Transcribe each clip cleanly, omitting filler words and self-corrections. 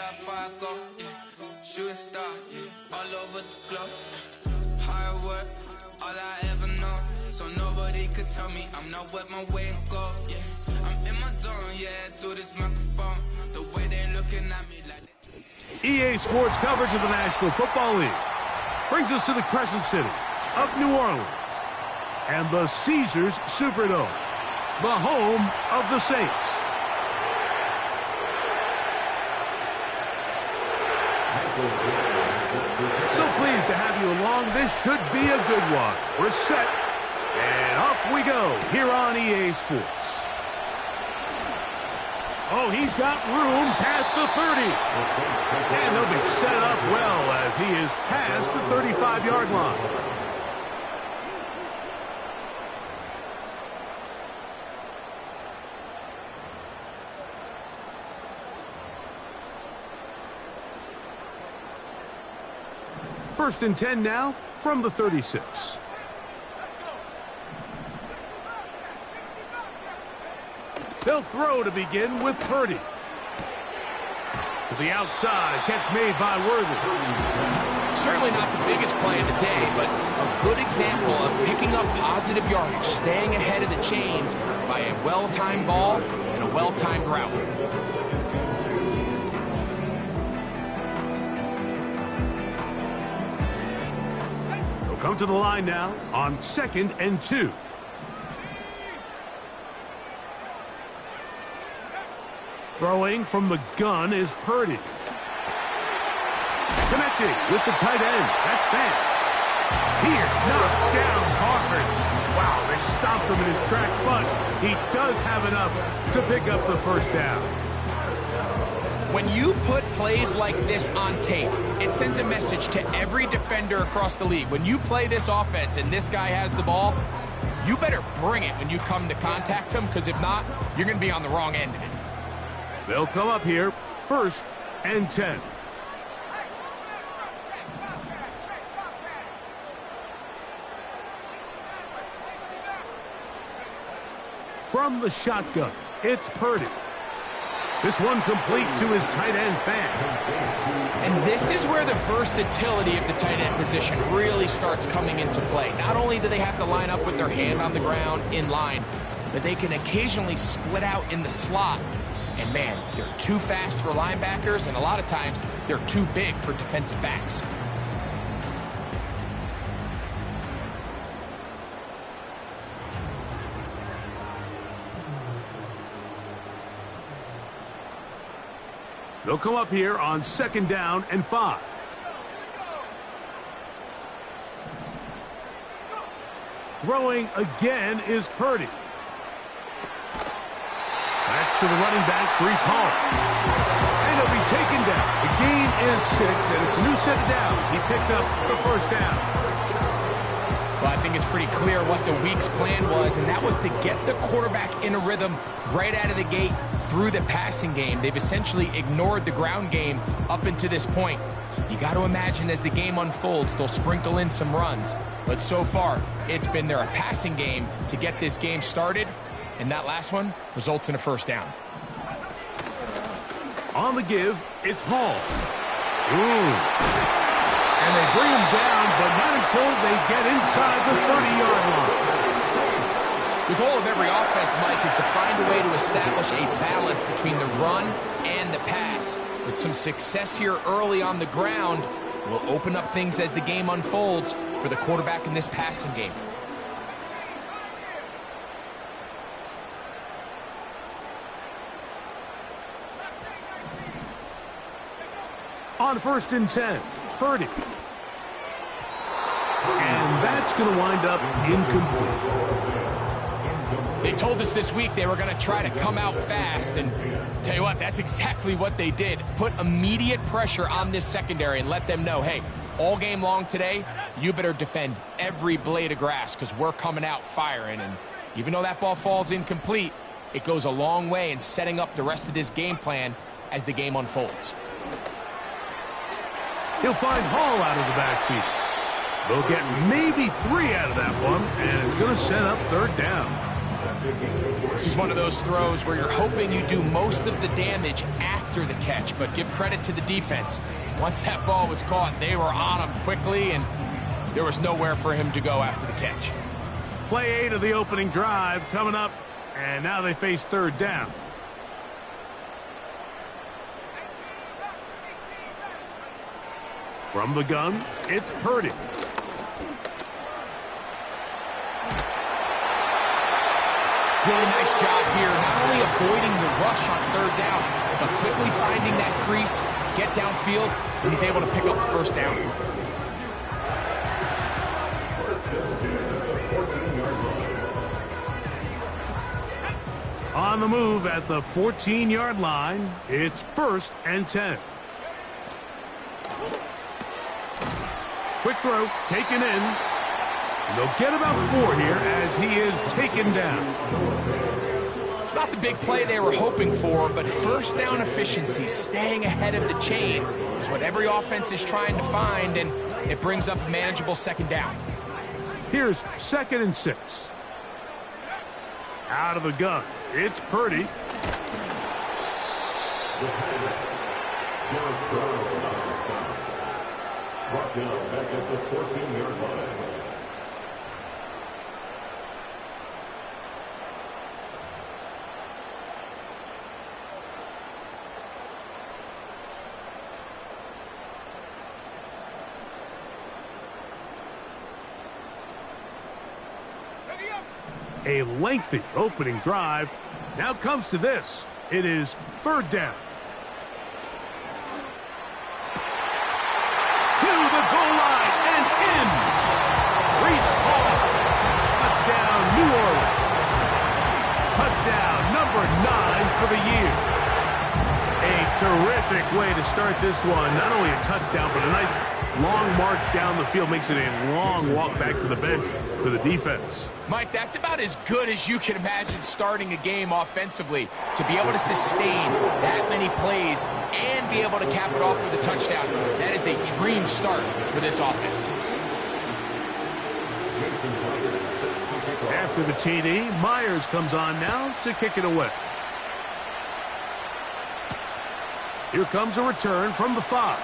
how far I go, yeah. Shooting star, yeah. All over the globe. Hard work, all I ever know. So nobody could tell me I'm not wet my way and go, yeah. I'm in my zone, yeah, through this microphone. The way they're looking at me like... EA Sports coverage of the National Football League brings us to the Crescent City of New Orleans and the Caesars Superdome, the home of the Saints. So pleased to have you along. This should be a good one. We're set, and off we go here on EA Sports. Oh, he's got room past the 30. And they'll be set up well as he is past the 35-yard line. First and 10 now from the 36. They'll throw to begin with Purdy. To the outside, catch made by Worthy. Certainly not the biggest play of the day, but a good example of picking up positive yardage, staying ahead of the chains by a well-timed ball and a well-timed route. They'll come to the line now on 2nd and 2. Throwing from the gun is Purdy. Connecting with the tight end. That's fast. He is knocked down hard. Wow, they stopped him in his tracks, but he does have enough to pick up the first down. When you put plays like this on tape, it sends a message to every defender across the league. When you play this offense and this guy has the ball, you better bring it when you come to contact him, because if not, you're going to be on the wrong end of it. They'll come up here, 1st and 10. From the shotgun, it's Purdy. This one complete to his tight end fast. And this is where the versatility of the tight end position really starts coming into play. Not only do they have to line up with their hand on the ground in line, but they can occasionally split out in the slot. And man, they're too fast for linebackers, and a lot of times they're too big for defensive backs. They'll come up here on 2nd down and 5. Throwing again is Purdy. That's to the running back, Breece Hall. And he'll be taken down. The gain is 6, and it's a new set of downs. He picked up the first down. Well, I think it's pretty clear what the week's plan was, and that was to get the quarterback in a rhythm right out of the gate through the passing game. They've essentially ignored the ground game up until this point. You got to imagine as the game unfolds, they'll sprinkle in some runs. But so far, it's been their passing game to get this game started. And that last one results in a first down. On the give, it's Hall. And they bring him down, but not until they get inside the 30-yard line. The goal of every offense, Mike, is to find a way to establish a balance between the run and the pass. With some success here early on the ground, will open up things as the game unfolds for the quarterback in this passing game. On 1st and 10, Purdy. And that's going to wind up incomplete. They told us this week they were going to try to come out fast, and tell you what, that's exactly what they did. Put immediate pressure on this secondary and let them know, hey, all game long today, you better defend every blade of grass because we're coming out firing. And even though that ball falls incomplete, it goes a long way in setting up the rest of this game plan as the game unfolds. He'll find Hall out of the backfield. They'll get maybe 3 out of that one, and it's going to set up 3rd down. This is one of those throws where you're hoping you do most of the damage after the catch, but give credit to the defense. Once that ball was caught, they were on him quickly, and there was nowhere for him to go after the catch. Play 8 of the opening drive coming up, and now they face third down. From the gun, it's Purdy. Really nice job here, not only avoiding the rush on third down, but quickly finding that crease, get downfield, and he's able to pick up the first down. On the move at the 14-yard line, it's 1st and 10. Quick throw, taken in. And they'll get about 4 here as he is taken down. It's not the big play they were hoping for, but first down efficiency, staying ahead of the chains, is what every offense is trying to find, and it brings up a manageable second down. Here's 2nd and 6. Out of the gun, it's Purdy. Brought down back at the 14-yard line. A lengthy opening drive. Now comes to this. It is 3rd down. To the goal line and in. Reese Hall. Touchdown, New Orleans. Touchdown number 9 for the year. A terrific way to start this one. Not only a touchdown, but a nice long march down the field. Makes it a long walk back to the bench for the defense. Mike, that's about as good as you can imagine starting a game offensively. To be able to sustain that many plays and be able to cap it off with a touchdown, that is a dream start for this offense. After the TD, Myers comes on now to kick it away. Here comes a return from the 5.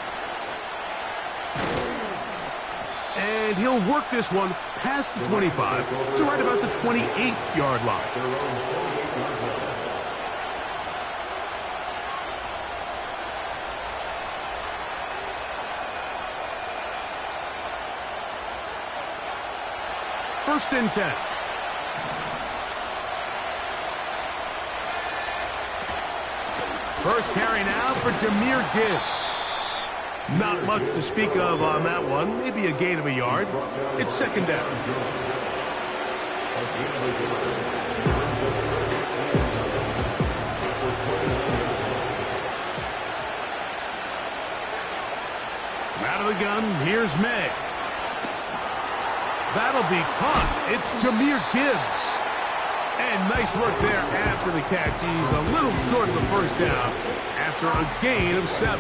And he'll work this one past the 25 to right about the 28-yard line. First and 10. First carry now for Jahmyr Gibbs. Not much to speak of on that one. Maybe a gain of a yard. It's 2nd down. Out of the gun, here's May. That'll be caught. It's Jahmyr Gibbs. And nice work there after the catch. He's a little short of the first down after a gain of 7.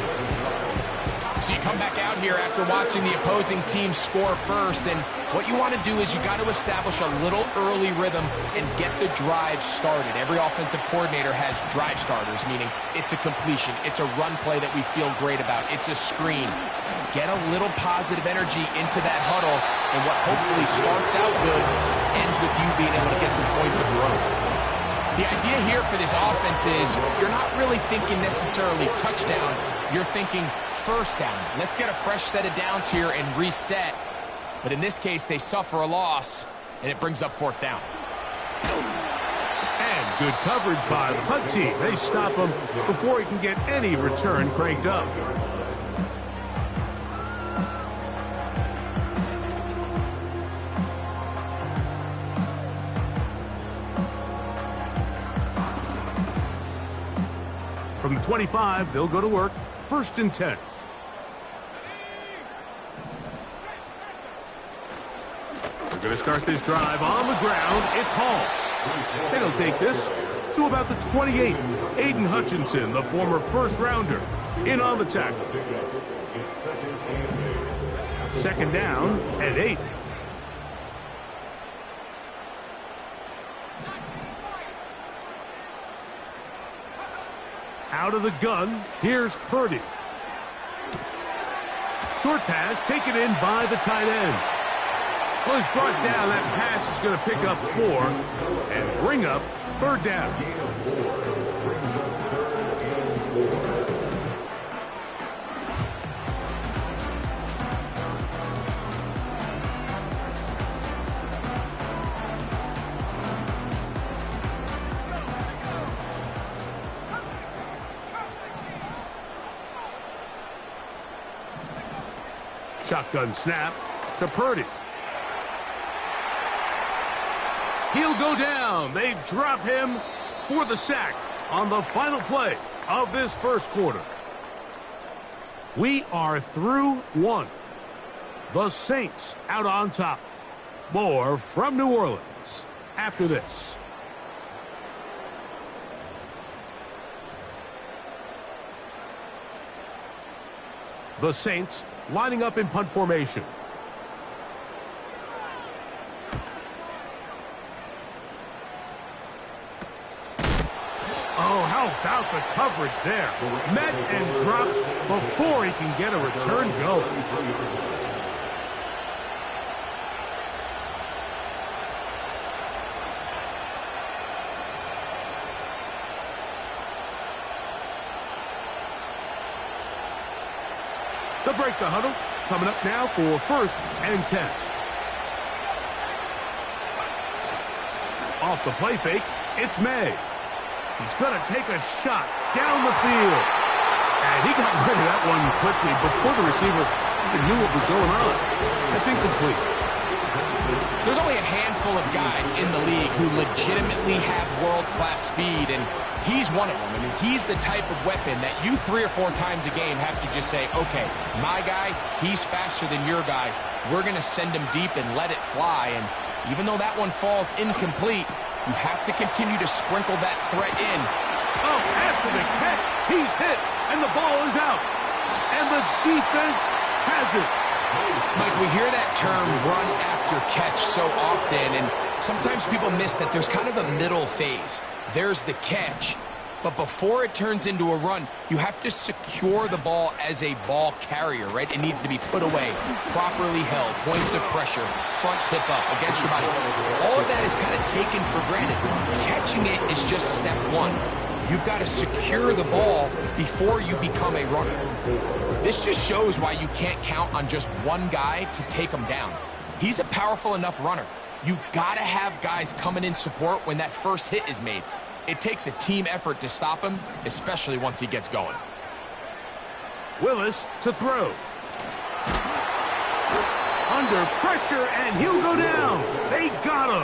So you come back out here after watching the opposing team score first, and what you want to do is you got to establish a little early rhythm and get the drive started. Every offensive coordinator has drive starters, meaning it's a completion, it's a run play that we feel great about, it's a screen. Get a little positive energy into that huddle, and what hopefully starts out good ends with you being able to get some points of your own. The idea here for this offense is you're not really thinking necessarily touchdown, you're thinking first down. Let's get a fresh set of downs here and reset. But in this case, they suffer a loss, and it brings up 4th down. And good coverage by the punt team. They stop him before he can get any return cranked up. From the 25, they'll go to work. 1st and 10. They're going to start this drive on the ground. It's Hall. And he'll take this to about the 28. Aiden Hutchinson, the former first-rounder, in on the tackle. 2nd down and 8. Out of the gun, here's Purdy. Short pass taken in by the tight end. Well, he's brought down. That pass is going to pick up 4 and bring up 3rd down. Shotgun snap to Purdy. He'll go down. They drop him for the sack on the final play of this first quarter. We are through 1. The Saints out on top. More from New Orleans after this. The Saints lining up in punt formation. Oh, how about the coverage there? Met and dropped before he can get a return going. They'll break the huddle. Coming up now for 1st and 10. Off the play fake, it's May. He's going to take a shot down the field. And he got rid of that one quickly before the receiver even knew what was going on. That's incomplete. There's only a handful of guys in the league who legitimately have world-class speed, and he's one of them. I mean, he's the type of weapon that you 3 or 4 times a game have to just say, okay, my guy, he's faster than your guy. We're going to send him deep and let it fly. And even though that one falls incomplete, you have to continue to sprinkle that threat in. Oh, after the catch, he's hit, and the ball is out. And the defense has it. Mike, we hear that term run after catch so often, and sometimes people miss that there's kind of a middle phase. There's the catch, but before it turns into a run, you have to secure the ball as a ball carrier, right? It needs to be put away, properly held, points of pressure, front tip up against your body. All of that is kind of taken for granted. Catching it is just step 1. You've got to secure the ball before you become a runner. This just shows why you can't count on just one guy to take him down. He's a powerful enough runner. You've got to have guys coming in support when that first hit is made. It takes a team effort to stop him, especially once he gets going. Willis to throw. Under pressure, and he'll go down. They got him.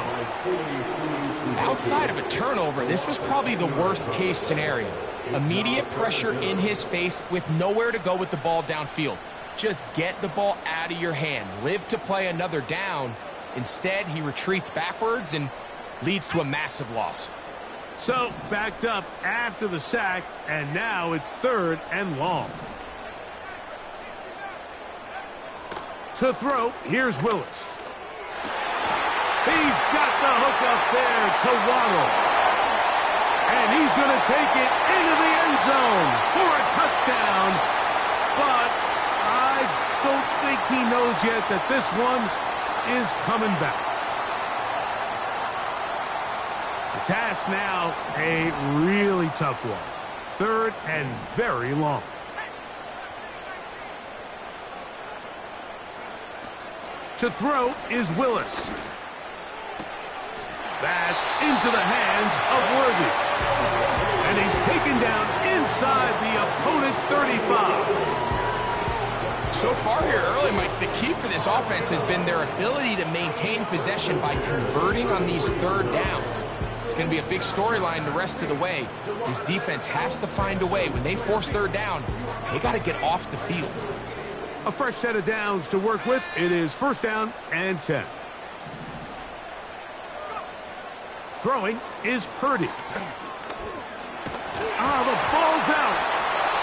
Outside of a turnover, this was probably the worst-case scenario. Immediate pressure in his face with nowhere to go with the ball downfield. Just get the ball out of your hand. Live to play another down. Instead, he retreats backwards and leads to a massive loss. So, backed up after the sack, and now it's 3rd and long. To throw, here's Willis. He's got the hook up there to Waddle. And he's going to take it into the end zone for a touchdown. But I don't think he knows yet that this one is coming back. The task now, a really tough one. 3rd and very long. To throw is Willis. That's into the hands of Worthy. And he's taken down inside the opponent's 35. So far here early, Mike, the key for this offense has been their ability to maintain possession by converting on these 3rd downs. It's going to be a big storyline the rest of the way. This defense has to find a way. When they force 3rd down, they got to get off the field. A fresh set of downs to work with. It is 1st down and 10. Throwing is Purdy. The ball's out.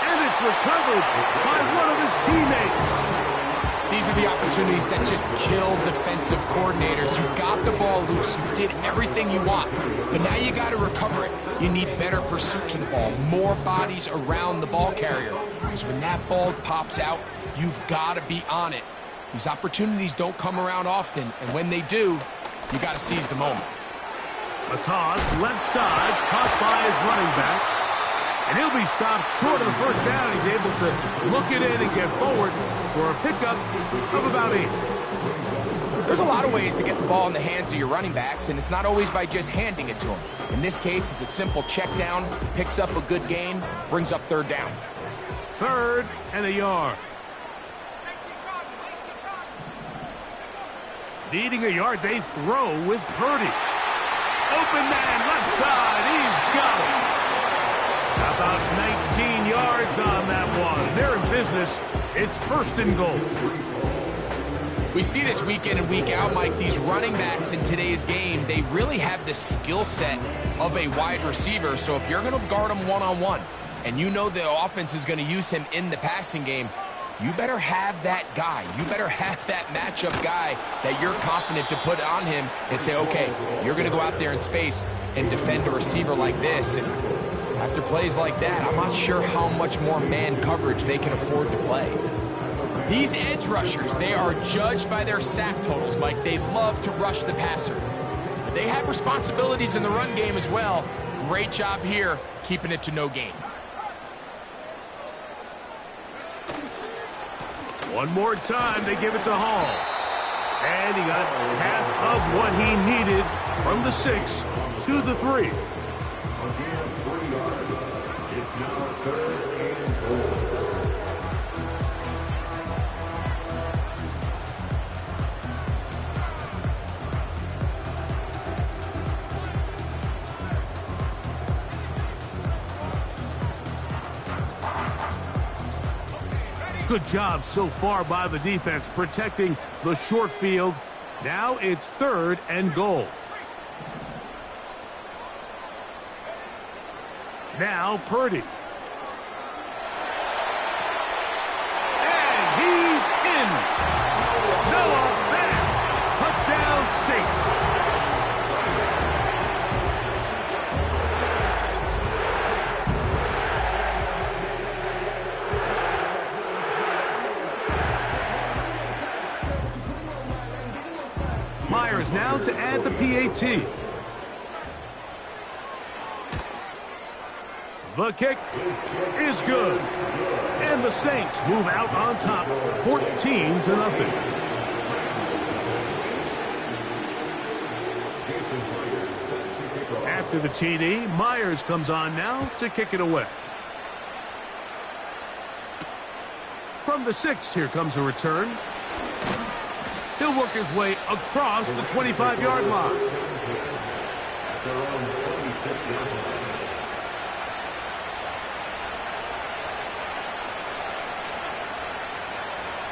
And it's recovered by one of his teammates. These are the opportunities that just kill defensive coordinators. You got the ball loose. You did everything you want. But now you got to recover it. You need better pursuit to the ball, more bodies around the ball carrier. Because when that ball pops out, you've got to be on it. These opportunities don't come around often, and when they do, you got to seize the moment. A toss, left side, caught by his running back. And he'll be stopped short of the first down. He's able to look it in and get forward for a pickup of about 8. There's a lot of ways to get the ball in the hands of your running backs, and it's not always by just handing it to them. In this case, it's a simple check down, picks up a good gain, brings up 3rd down. 3rd and a yard. Needing a yard, they throw with Purdy. Open man, left side, he's got it. About 19 yards on that one. They're in business. It's 1st and goal. We see this week in and week out, Mike. These running backs in today's game, they really have the skill set of a wide receiver. So if you're going to guard him one-on-one, and you know the offense is going to use him in the passing game, you better have that guy. You better have that matchup guy that you're confident to put on him and say, okay, you're going to go out there in space and defend a receiver like this. And after plays like that, I'm not sure how much more man coverage they can afford to play. These edge rushers, they are judged by their sack totals, Mike. They love to rush the passer. But they have responsibilities in the run game as well. Great job here, keeping it to no gain. One more time, they give it to Hall. And he got half of what he needed from the 6 to the 3. Again, 3 yards. It's now 3rd and goal. Good job so far by the defense protecting the short field. Now it's 3rd and goal. Now Purdy. And he's in. Noah Fant. Touchdown Saints. Myers now to add the PAT. The kick is good. And the Saints move out on top, 14-0. After the TD, Myers comes on now to kick it away. From the 6, here comes a return. He'll work his way across the 25-yard line.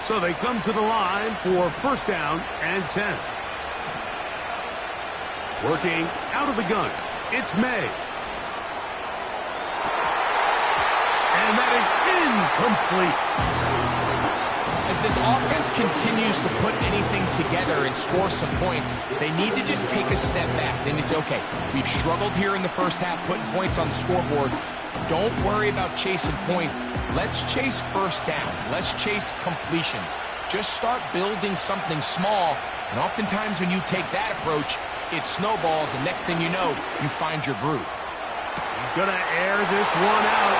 So they come to the line for 1st down and 10. Working out of the gun, it's May. And that is incomplete. As this offense continues to put anything together and score some points, they need to just take a step back. Then they say, okay, we've struggled here in the first half, putting points on the scoreboard. Don't worry about chasing points. Let's chase 1st downs. Let's chase completions. Just start building something small. And oftentimes when you take that approach, it snowballs, and next thing you know, you find your groove. He's going to air this one out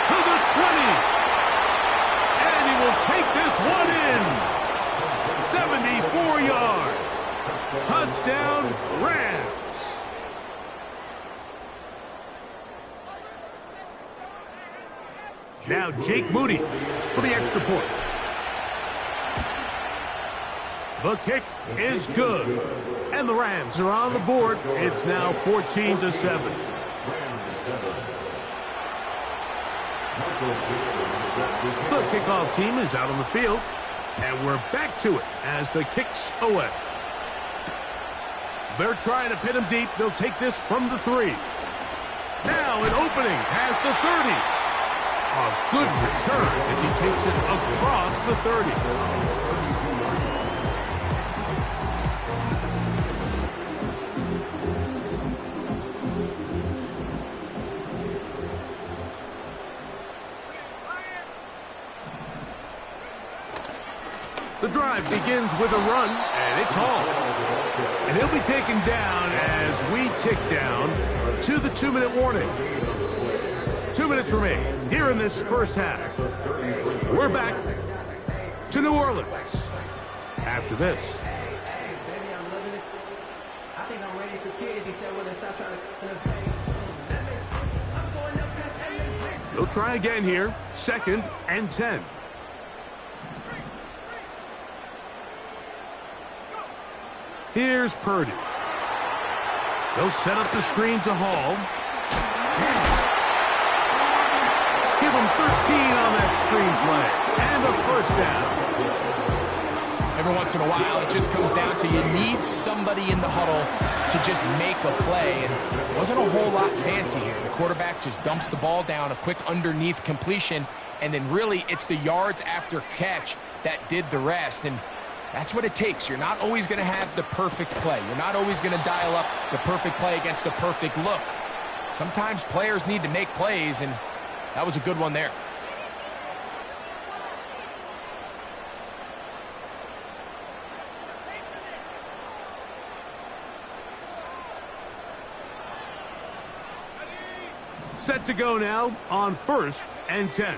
to the 20. And he will take this one in. 74 yards. Touchdown, Rams. Now Jake Moody for the extra point. The kick is good. And the Rams are on the board. It's now 14-7. The kickoff team is out on the field. And we're back to it as the kick's away. They're trying to pin him deep. They'll take this from the 3. Now an opening past the 30. A good return as he takes it across the 30. The drive begins with a run, and it's hauled. And he'll be taken down as we tick down to the 2-minute warning. 2 minutes remain here in this first half. We're back to New Orleans after this. Baby, I'm loving it. I think I'm ready for kids. He said, well, stop trying to that makes sense. I'm going up past that. He'll try again here, 2nd and 10. Here's Purdy. He'll set up the screen to Hall. Give him 13 on that screen play. And a first down. Every once in a while, it just comes down to you need somebody in the huddle to just make a play. And it wasn't a whole lot fancy here. The quarterback just dumps the ball down, a quick underneath completion, and then really it's the yards after catch that did the rest. And that's what it takes. You're not always going to have the perfect play. You're not always going to dial up the perfect play against the perfect look. Sometimes players need to make plays, and that was a good one there. Set to go now on 1st and 10.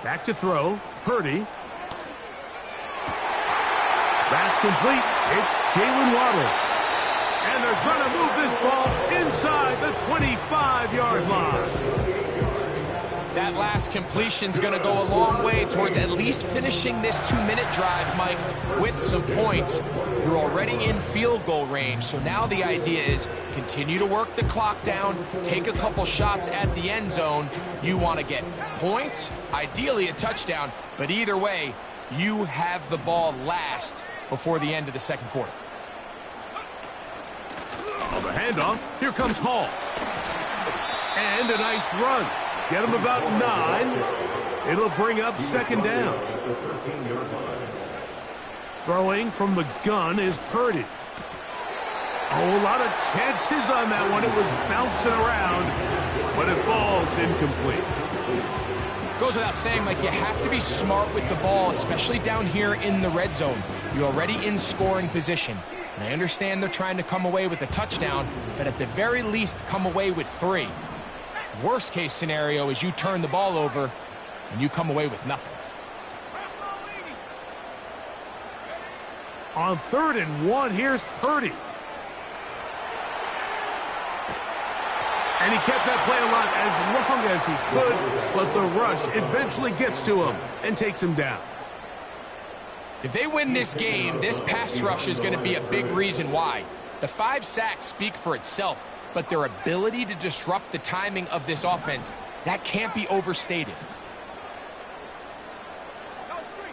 Back to throw. Purdy. That's complete. It's Jalen Waddle. And they're going to move this ball inside the 25-yard line. That last completion's going to go a long way towards at least finishing this 2-minute drive, Mike, with some points. You're already in field goal range, so now the idea is continue to work the clock down, take a couple shots at the end zone. You want to get points, ideally a touchdown, but either way, you have the ball last before the end of the second quarter. On the handoff, here comes Hall. And a nice run. Get him about 9. It'll bring up 2nd down. Throwing from the gun is Purdy. Oh, a lot of chances on that one. It was bouncing around, but it falls incomplete. Goes without saying, Mike, you have to be smart with the ball, especially down here in the red zone. You're already in scoring position. And I understand they're trying to come away with a touchdown, but at the very least, come away with 3. Worst case scenario is you turn the ball over and you come away with nothing. On 3rd and 1, here's Purdy. And he kept that play alive as long as he could, but the rush eventually gets to him and takes him down. If they win this game, this pass rush is going to be a big reason why. The 5 sacks speak for itself, but their ability to disrupt the timing of this offense, that can't be overstated.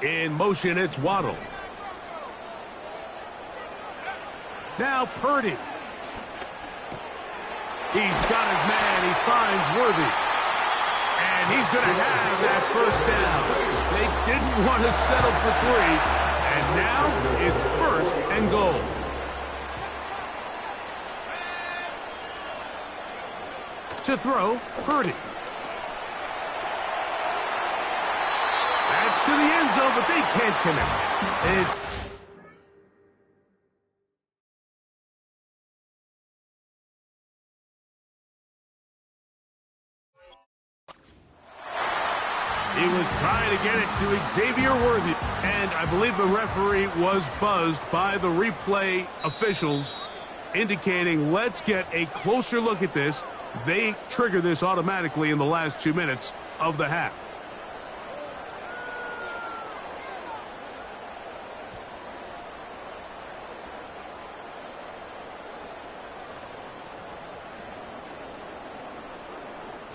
In motion, it's Waddle. Now Purdy. He's got his man. He finds Worthy. And he's going to have that first down. They didn't want to settle for 3. And now it's 1st and goal. To throw, Purdy. That's to the end zone, but they can't connect. He was trying to get it to Xavier Worthy, and I believe the referee was buzzed by the replay officials, indicating let's get a closer look at this. They trigger this automatically in the last 2 minutes of the half.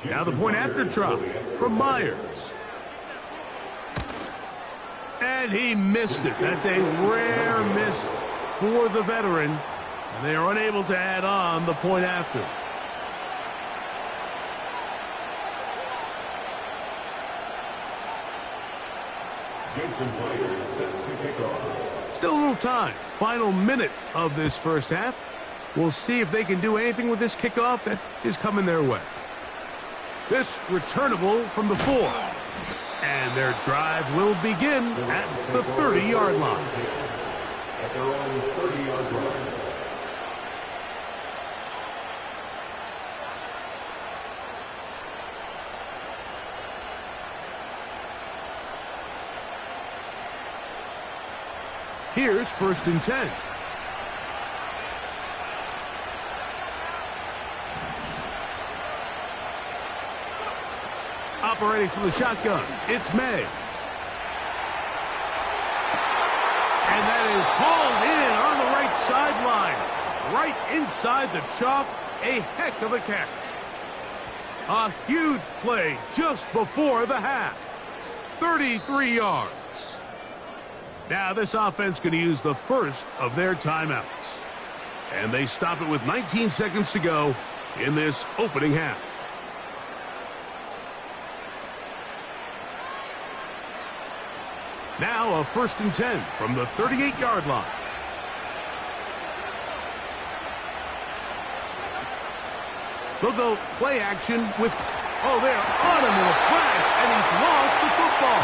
Now the point after try from Myers. And he missed it. That's a rare miss for the veteran. And they are unable to add on the point after. Still a little time. Final minute of this first half. We'll see if they can do anything with this kickoff that is coming their way. This returnable from the 4. And their drive will begin at the 30-yard line. At their own 30-yard line. Here's 1st and 10. Operating from the shotgun, it's May. And that is hauled in on the right sideline. Right inside the chalk, a heck of a catch. A huge play just before the half. 33 yards. Now this offense going to use the first of their timeouts. And they stop it with 19 seconds to go in this opening half. Now a 1st and 10 from the 38-yard line. They'll go play action with, they're on him in a flash, and he's lost the football.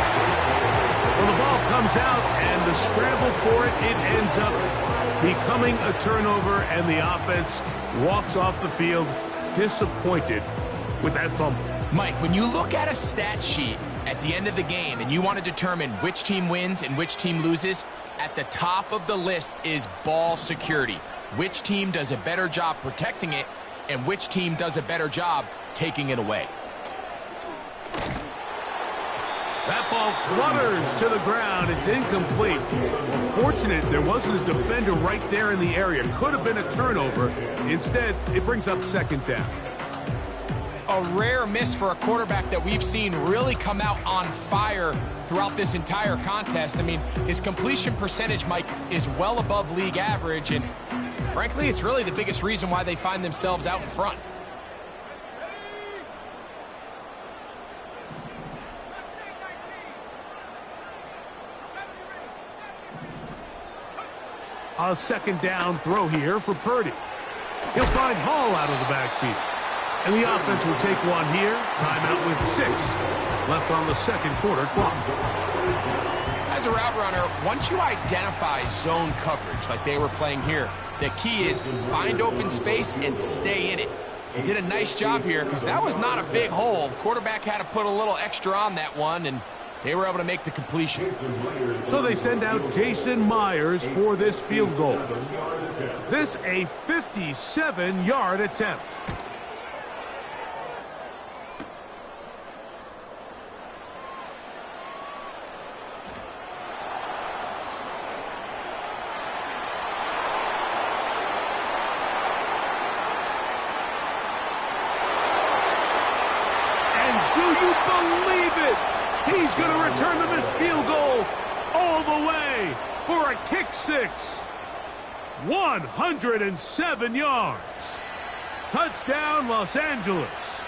Well, the ball comes out, and the scramble for it, it ends up becoming a turnover, and the offense walks off the field disappointed with that fumble. Mike, when you look at a stat sheet at the end of the game and you want to determine which team wins and which team loses, at the top of the list is ball security. Which team does a better job protecting it and which team does a better job taking it away. That ball flutters to the ground. It's incomplete. Fortunate there wasn't a defender right there in the area. Could have been a turnover. Instead, it brings up 2nd down. A rare miss for a quarterback that we've seen really come out on fire throughout this entire contest. I mean, his completion percentage, Mike, is well above league average, and frankly, it's really the biggest reason why they find themselves out in front. A 2nd down throw here for Purdy. He'll find Hall out of the backfield. And the offense will take one here. Timeout with 6 left on the 2nd quarter clock. As a route runner, once you identify zone coverage like they were playing here, the key is find open space and stay in it. They did a nice job here because that was not a big hole. The quarterback had to put a little extra on that one, and they were able to make the completion. So they send out Jason Myers for this field goal. This a 57-yard attempt. He's going to return the missed field goal all the way for a kick 6. 107 yards. Touchdown, Los Angeles.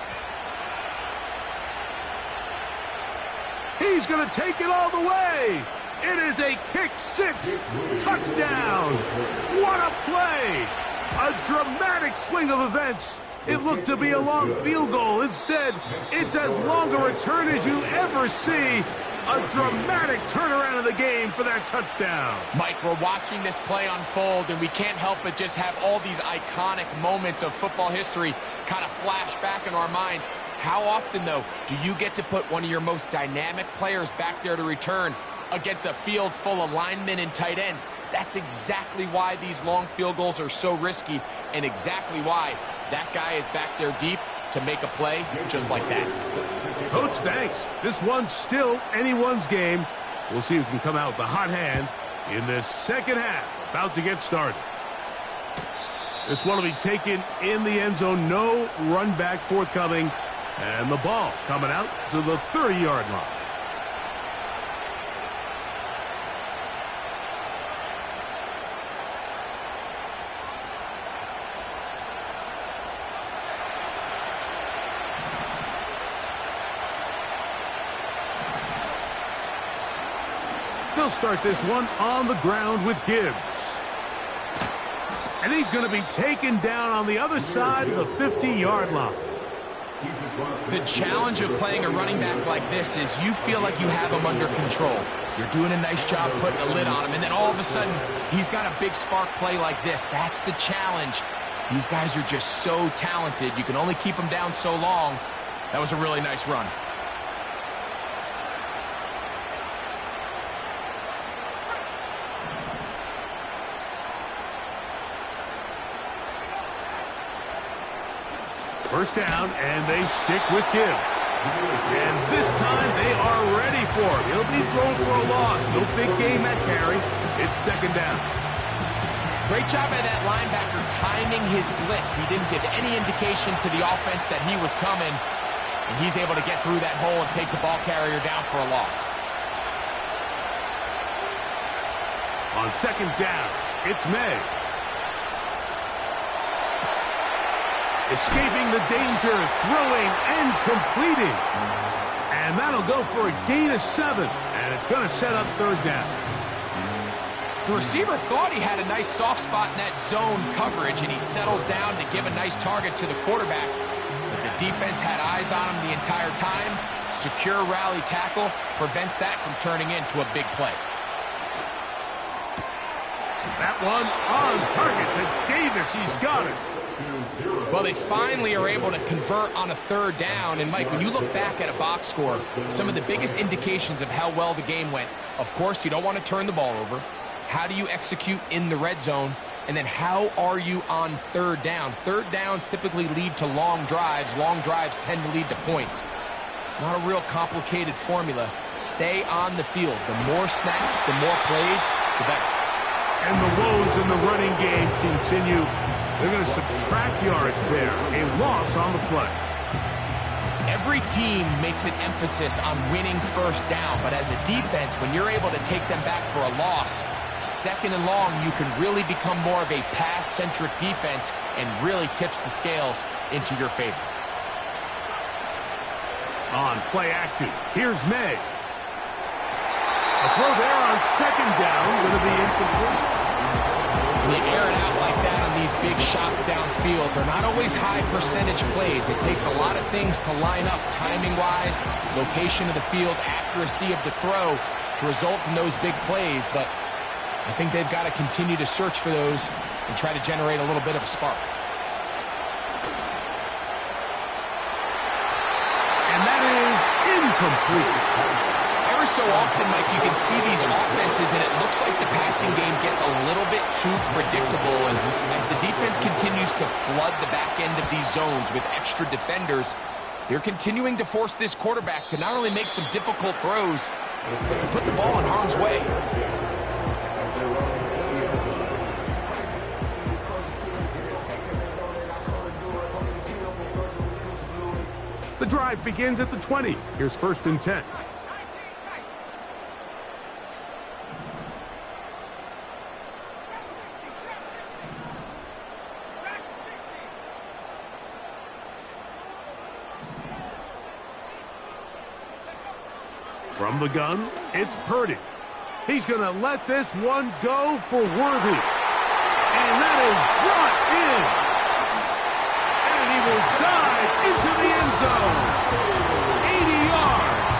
He's going to take it all the way. It is a kick 6. Touchdown. What a play. A dramatic swing of events. It looked to be a long field goal. Instead, it's as long a return as you ever see. A dramatic turnaround of the game for that touchdown. Mike, we're watching this play unfold, and we can't help but just have all these iconic moments of football history kind of flash back in our minds. How often, though, do you get to put one of your most dynamic players back there to return against a field full of linemen and tight ends? That's exactly why these long field goals are so risky, and exactly why that guy is back there deep to make a play just like that. Coach, thanks. This one's still anyone's game. We'll see who can come out with the hot hand in this 2nd half. About to get started. This one will be taken in the end zone. No run back forthcoming. And the ball coming out to the 30-yard line. He'll start this one on the ground with Gibbs. And he's going to be taken down on the other side of the 50-yard line. The challenge of playing a running back like this is you feel like you have him under control. You're doing a nice job putting a lid on him, and then all of a sudden, he's got a big spark play like this. That's the challenge. These guys are just so talented. You can only keep them down so long. That was a really nice run. First down, and they stick with Gibbs. And this time, they are ready for him. He'll be thrown for a loss. No big game that carry. It's second down. Great job by that linebacker timing his blitz. He didn't give any indication to the offense that he was coming. And he's able to get through that hole and take the ball carrier down for a loss. On second down, it's May. Escaping the danger, throwing and completing. And that'll go for a gain of 7. And it's going to set up third down. The receiver thought he had a nice soft spot in that zone coverage, and he settles down to give a nice target to the quarterback. But the defense had eyes on him the entire time. Secure rally tackle prevents that from turning into a big play. That one on target to Davis. He's got it. Well, they finally are able to convert on a third down. And, Mike, when you look back at a box score, some of the biggest indications of how well the game went, of course, you don't want to turn the ball over. How do you execute in the red zone? And then how are you on third down? Third downs typically lead to long drives. Long drives tend to lead to points. It's not a real complicated formula. Stay on the field. The more snaps, the more plays, the better. And the woes in the running game continue. They're going to subtract yards there. A loss on the play. Every team makes an emphasis on winning first down, but as a defense, when you're able to take them back for a loss, second and long, you can really become more of a pass-centric defense and really tips the scales into your favor. On play action, here's May. A throw there on second down, going to be incomplete. When you air it out like that on these big shots downfield, they're not always high percentage plays. It takes a lot of things to line up timing-wise, location of the field, accuracy of the throw to result in those big plays, but I think they've got to continue to search for those and try to generate a little bit of a spark. And that is incomplete. Every so often, Mike, you can see these offenses, and it looks like the passing game gets a little bit too predictable. And as the defense continues to flood the back end of these zones with extra defenders, they're continuing to force this quarterback to not only make some difficult throws, but to put the ball in harm's way. The drive begins at the 20. Here's first and 10. From the gun, it's Purdy. He's going to let this one go for Worthy. And that is brought in. And he will dive into the end zone. 80 yards.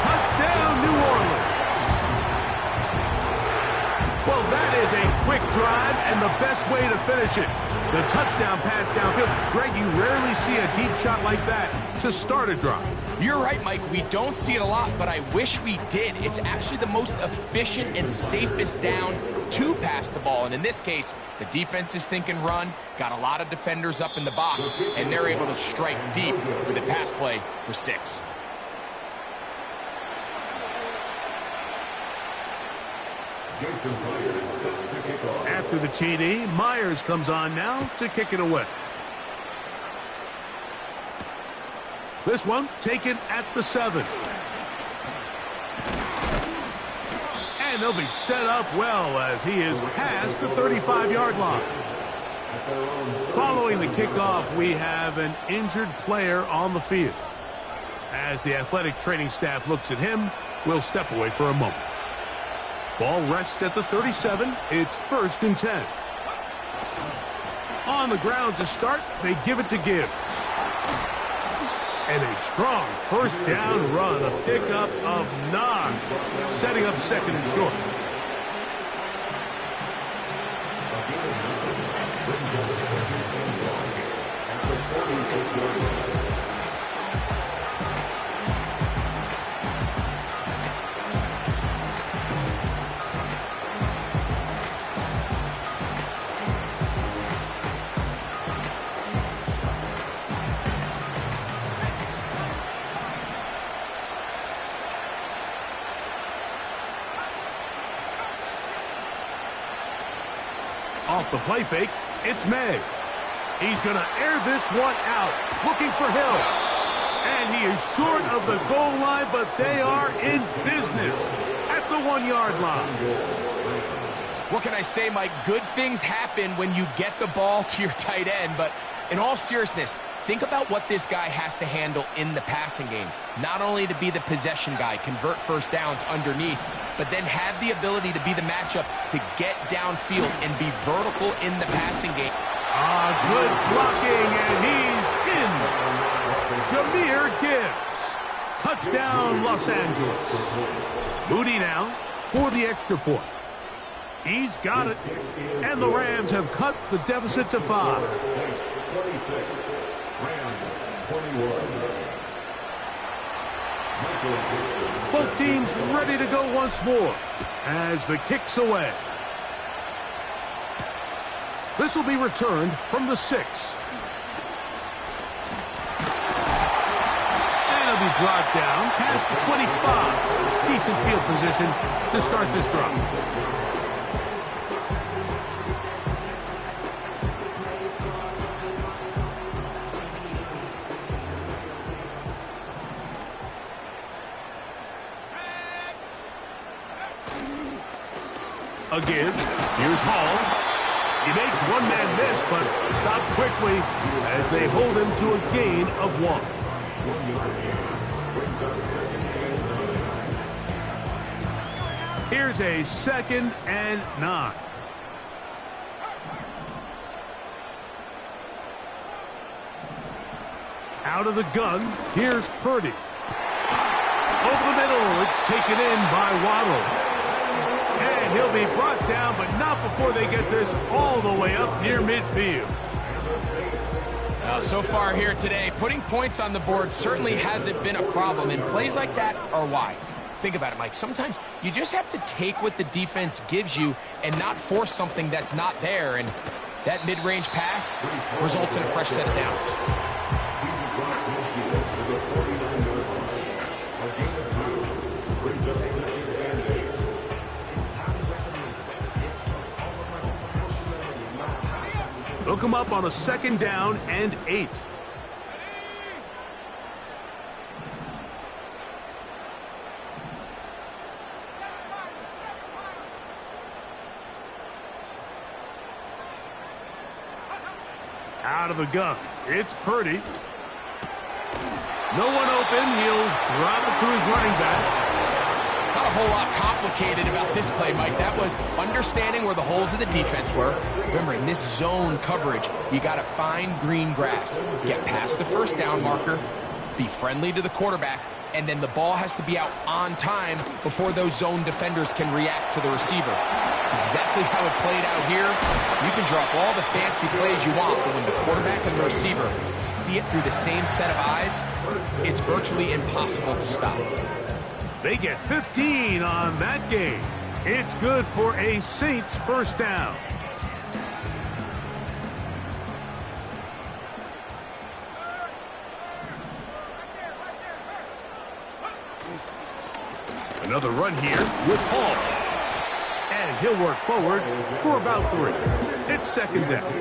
Touchdown, New Orleans. Well, that is a quick drive and the best way to finish it. The touchdown pass downfield. Greg, you rarely see a deep shot like that to start a drive. You're right, Mike. We don't see it a lot, but I wish we did. It's actually the most efficient and safest down to pass the ball. And in this case, the defense is thinking run, got a lot of defenders up in the box, and they're able to strike deep with a pass play for 6. After the TD, Myers comes on now to kick it away. This one taken at the 7. And they'll be set up well as he is past the 35-yard line. Following the kickoff, we have an injured player on the field. As the athletic training staff looks at him, we'll step away for a moment. Ball rests at the 37. It's 1st and 10. On the ground to start, they give it to Gibbs. And a strong first down run, a pickup of 9, setting up 2nd and short. Off the play fake, it's May. He's going to air this one out, looking for Hill. And he is short of the goal line, but they are in business at the 1-yard line. What can I say, Mike? Good things happen when you get the ball to your tight end, but in all seriousness, think about what this guy has to handle in the passing game. Not only to be the possession guy, convert first downs underneath, but then have the ability to be the matchup to get downfield and be vertical in the passing game. Good blocking, and he's in. Jahmyr Gibbs. Touchdown, Los Angeles. Moody now for the extra point. He's got it, and the Rams have cut the deficit to 5. 26. Rams 21. Both teams ready to go once more as the kick's away. This will be returned from the 6. And it'll be brought down past the 25. Decent field position to start this drive. Again, here's Hall. He makes one man miss, but stopped quickly as they hold him to a gain of 1. Here's a 2nd and 9. Out of the gun, here's Purdy. Over the middle, it's taken in by Waddle. And he'll be brought down, but not before they get this all the way up near midfield. So far here today, putting points on the board certainly hasn't been a problem, and plays like that are why. Think about it, Mike. Sometimes you just have to take what the defense gives you and not force something that's not there, and that mid-range pass results in a fresh set of downs. They'll come up on a 2nd down and 8. Out of the gun, it's Purdy. No one open, he'll drop it to his running back. Not a whole lot complicated about this play, Mike. That was understanding where the holes of the defense were. Remember, in this zone coverage, you got to find green grass. Get past the first down marker, be friendly to the quarterback, and then the ball has to be out on time before those zone defenders can react to the receiver. It's exactly how it played out here. You can drop all the fancy plays you want, but when the quarterback and the receiver see it through the same set of eyes, it's virtually impossible to stop. They get 15 on that game. It's good for a Saints first down. Another run here with Hall. And he'll work forward for about 3. It's 2nd down.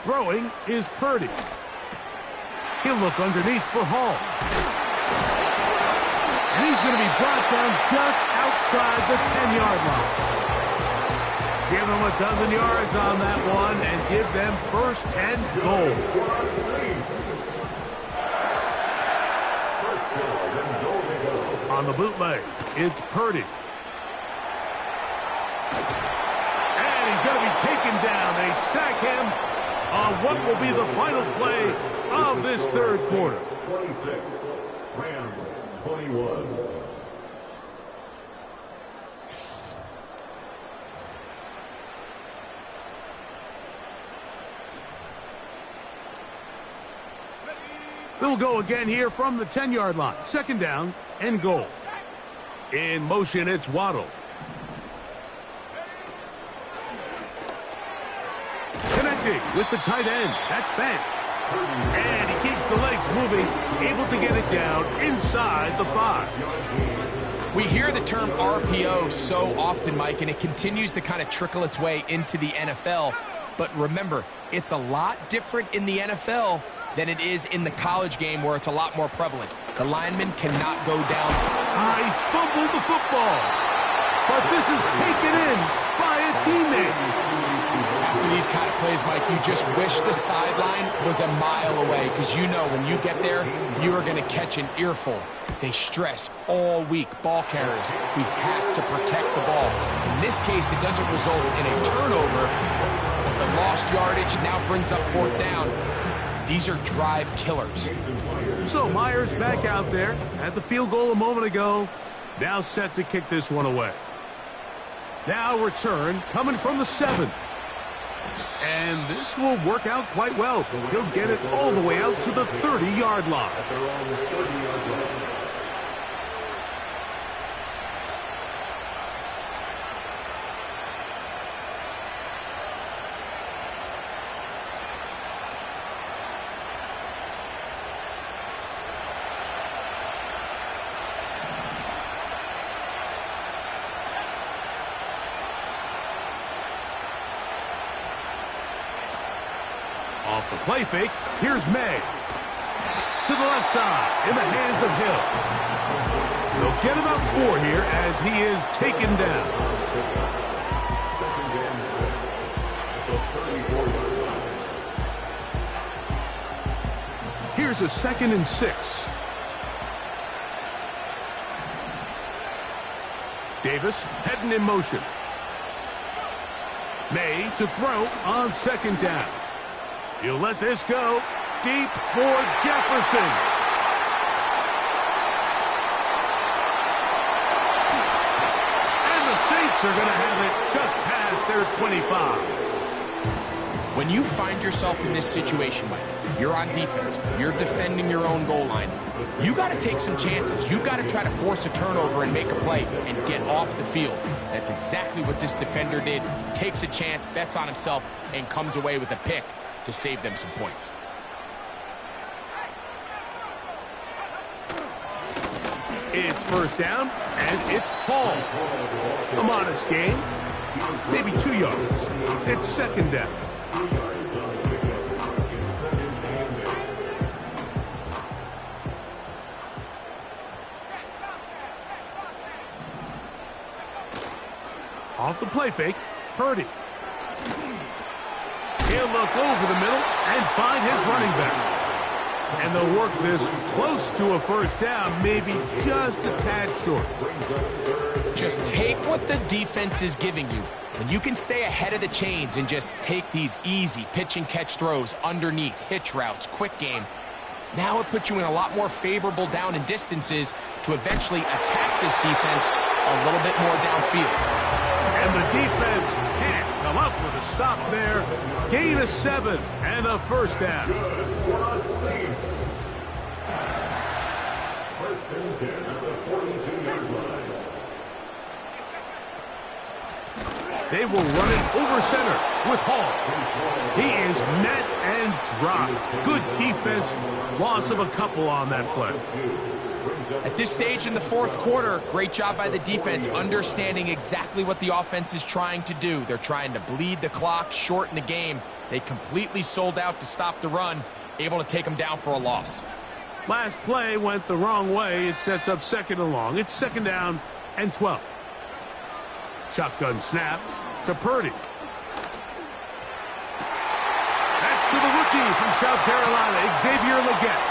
Throwing is Purdy. He'll He'll look underneath for Hall. And he's going to be brought down just outside the 10-yard line. Give them a dozen yards on that one and give them first and goal. On the bootleg, it's Purdy. And he's going to be taken down. They sack him on what will be the final play of this third quarter. 26, Rams 21. They'll go again here from the 10-yard line. Second down and goal. In motion, it's Waddle. Connecting with the tight end. That's Fant. And he keeps the legs moving, able to get it down inside the 5. We hear the term RPO so often, Mike, and it continues to kind of trickle its way into the NFL. But remember, it's a lot different in the NFL than it is in the college game where it's a lot more prevalent. The lineman cannot go down. I fumbled the football, but this is taken in by a teammate. After these kind of plays, Mike, you just wish the sideline was a mile away because you know when you get there, you are going to catch an earful. They stress all week, ball carriers. We have to protect the ball. In this case, it doesn't result in a turnover, but the lost yardage now brings up fourth down. These are drive killers. So Myers back out there at the field goal a moment ago. Now set to kick this one away. Now return coming from the 7. And this will work out quite well. He'll get it all the way out to the 30-yard line. Off the play fake, here's May. To the left side, in the hands of Hill. They'll get about 4 here as he is taken down. Here's a 2nd and 6. Davis heading in motion. May to throw on 2nd down. He'll let this go deep for Jefferson. And the Saints are going to have it just past their 25. When you find yourself in this situation, Mike, you're on defense, you're defending your own goal line, you got to take some chances. You got to try to force a turnover and make a play and get off the field. That's exactly what this defender did. Takes a chance, bets on himself, and comes away with a pick to save them some points. It's first down, and it's Paul. A modest gain, maybe 2 yards. It's 2nd down. Off the play fake, Purdy. He'll look over the middle and find his running back. And they'll work this close to a first down, maybe just a tad short. Just take what the defense is giving you. When you can stay ahead of the chains and just take these easy pitch and catch throws underneath, hitch routes, quick game, now it puts you in a lot more favorable down and distances to eventually attack this defense a little bit more downfield. And the defense can't come up with a stop there. Gain of 7 and a first down. First and 10 at the 42-yard line. They will run it over center with Hall. He is met and dropped. Good defense. Loss of a couple on that play. At this stage in the fourth quarter, great job by the defense, understanding exactly what the offense is trying to do. They're trying to bleed the clock, shorten the game. They completely sold out to stop the run. able to take him down for a loss. Last play went the wrong way. It sets up 2nd and long. It's 2nd down and 12. Shotgun snap to Purdy. That's to the rookie from South Carolina, Xavier Legette.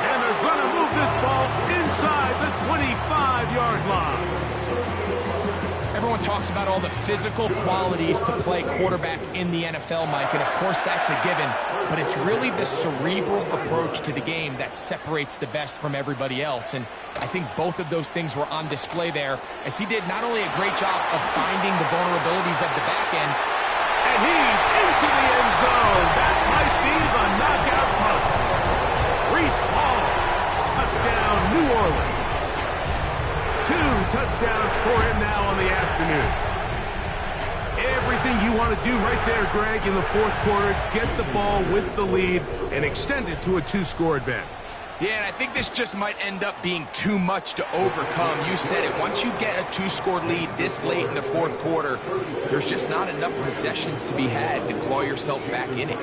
And they're going to move this ball inside the 25-yard line. Everyone talks about all the physical qualities to play quarterback in the NFL, Mike, and of course that's a given, but it's really the cerebral approach to the game that separates the best from everybody else, and I think both of those things were on display there, as he did not only a great job of finding the vulnerabilities of the back end, and he's into the end zone. That might be the knockout punch. Breece Hall, touchdown, New Orleans. 2 touchdowns for him now on the afternoon. Everything you want to do right there, Greg, in the 4th quarter, get the ball with the lead and extend it to a 2-score advantage. Yeah, and I think this just might end up being too much to overcome. You said it. Once you get a 2-score lead this late in the 4th quarter, there's just not enough possessions to be had to claw yourself back in it.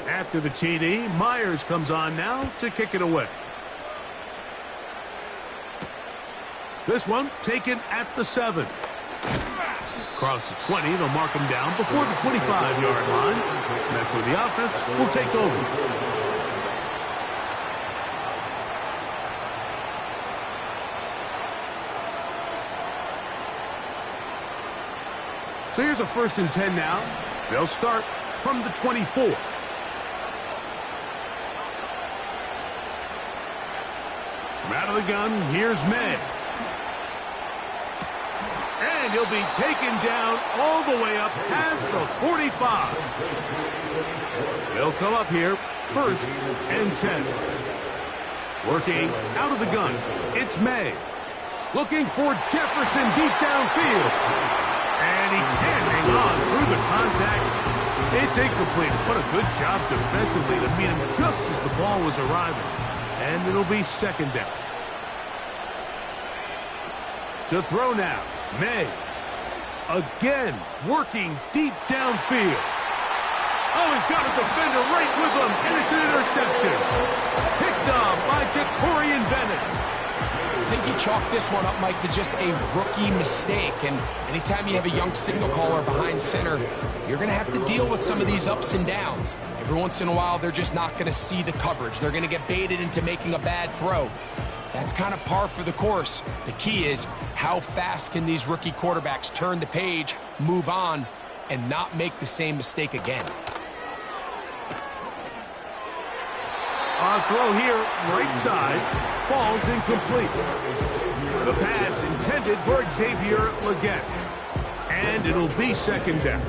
After the TD, Myers comes on now to kick it away. This one taken at the 7. Across the 20, they'll mark him down before the 25-yard line. And that's where the offense will take over. So here's a 1st and 10 now. They'll start from the 24. From out of the gun, here's May. And he'll be taken down all the way up past the 45. They'll come up here, 1st and 10. Working out of the gun, it's May. Looking for Jefferson deep downfield. And he can't hang on through the contact. It's incomplete. What a good job defensively to meet him just as the ball was arriving. And it'll be 2nd down. To throw now, May. Again, working deep downfield. Oh, he's got a defender right with him, and it's an interception. Picked up by Jacorian Bennett. I think he chalked this one up, Mike, to just a rookie mistake. And anytime you have a young signal caller behind center, you're going to have to deal with some of these ups and downs. Every once in a while, they're just not going to see the coverage. They're going to get baited into making a bad throw. That's kind of par for the course. The key is how fast can these rookie quarterbacks turn the page, move on, and not make the same mistake again. On throw here, right side, falls incomplete. The pass intended for Xavier Legette. And it'll be 2nd down.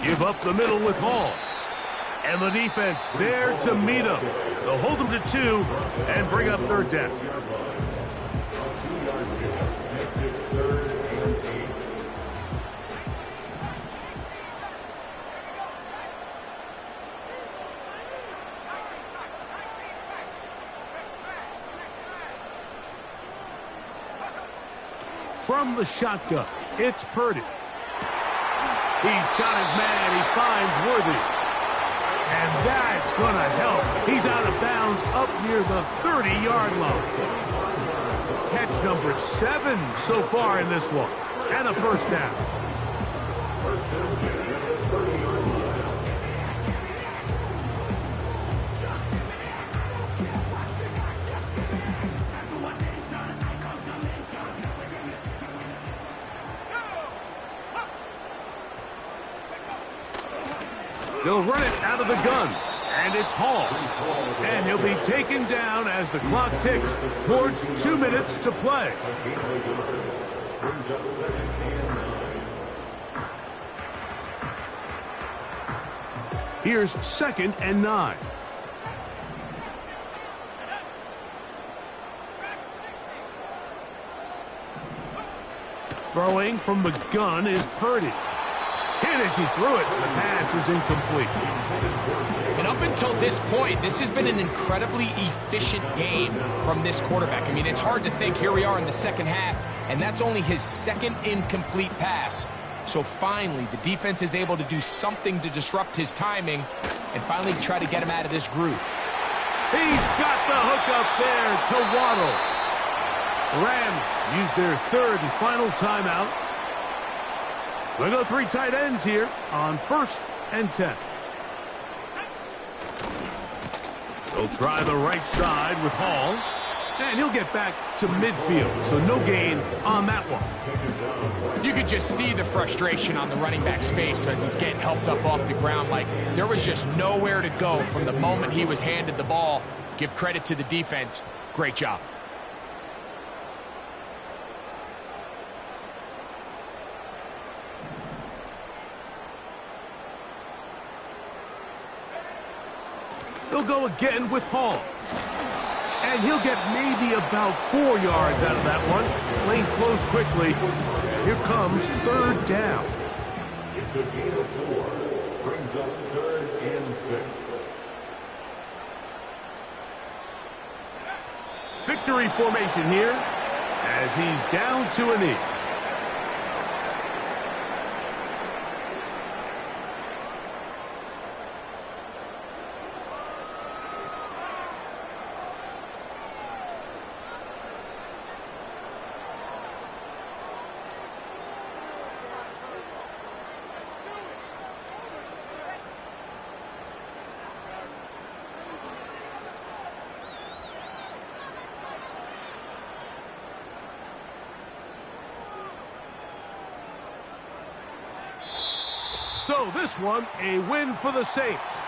Give up the middle with Hall. And the defense there to meet him. They'll hold him to 2 and bring up 3rd down. From the shotgun, it's Purdy. He's got his man. He finds Worthy. And that's going to help. He's out of bounds up near the 30-yard line. Catch number 7 so far in this one. And a 1st down. They'll run it out of the gun, and it's Hall. And he'll be taken down as the clock ticks towards 2 minutes to play. Here's 2nd and 9. Throwing from the gun is Purdy. Hit as he threw it. The pass is incomplete. And up until this point, this has been an incredibly efficient game from this quarterback. I mean, it's hard to think here we are in the second half, and that's only his second incomplete pass. So finally, the defense is able to do something to disrupt his timing and finally try to get him out of this groove. He's got the hook up there to Waddle. The Rams use their third and final timeout. They go 3 tight ends here on 1st and 10. They'll try the right side with Hall. And he'll get back to midfield, so no gain on that one. You could just see the frustration on the running back's face as he's getting helped up off the ground. Like, there was just nowhere to go from the moment he was handed the ball. Give credit to the defense. Great job. He'll go again with Hall. And he'll get maybe about 4 yards out of that one. Lane closed quickly. Here comes 3rd down. It's a gain of 4. Brings up 3rd and 6. Victory formation here as he's down to a knee. So this one, a win for the Saints.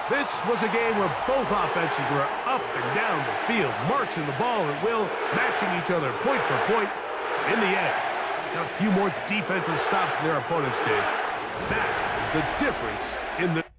This was a game where both offenses were up and down the field, marching the ball at will, matching each other point for point. In the end, got a few more defensive stops than their opponents did. That is the difference in the...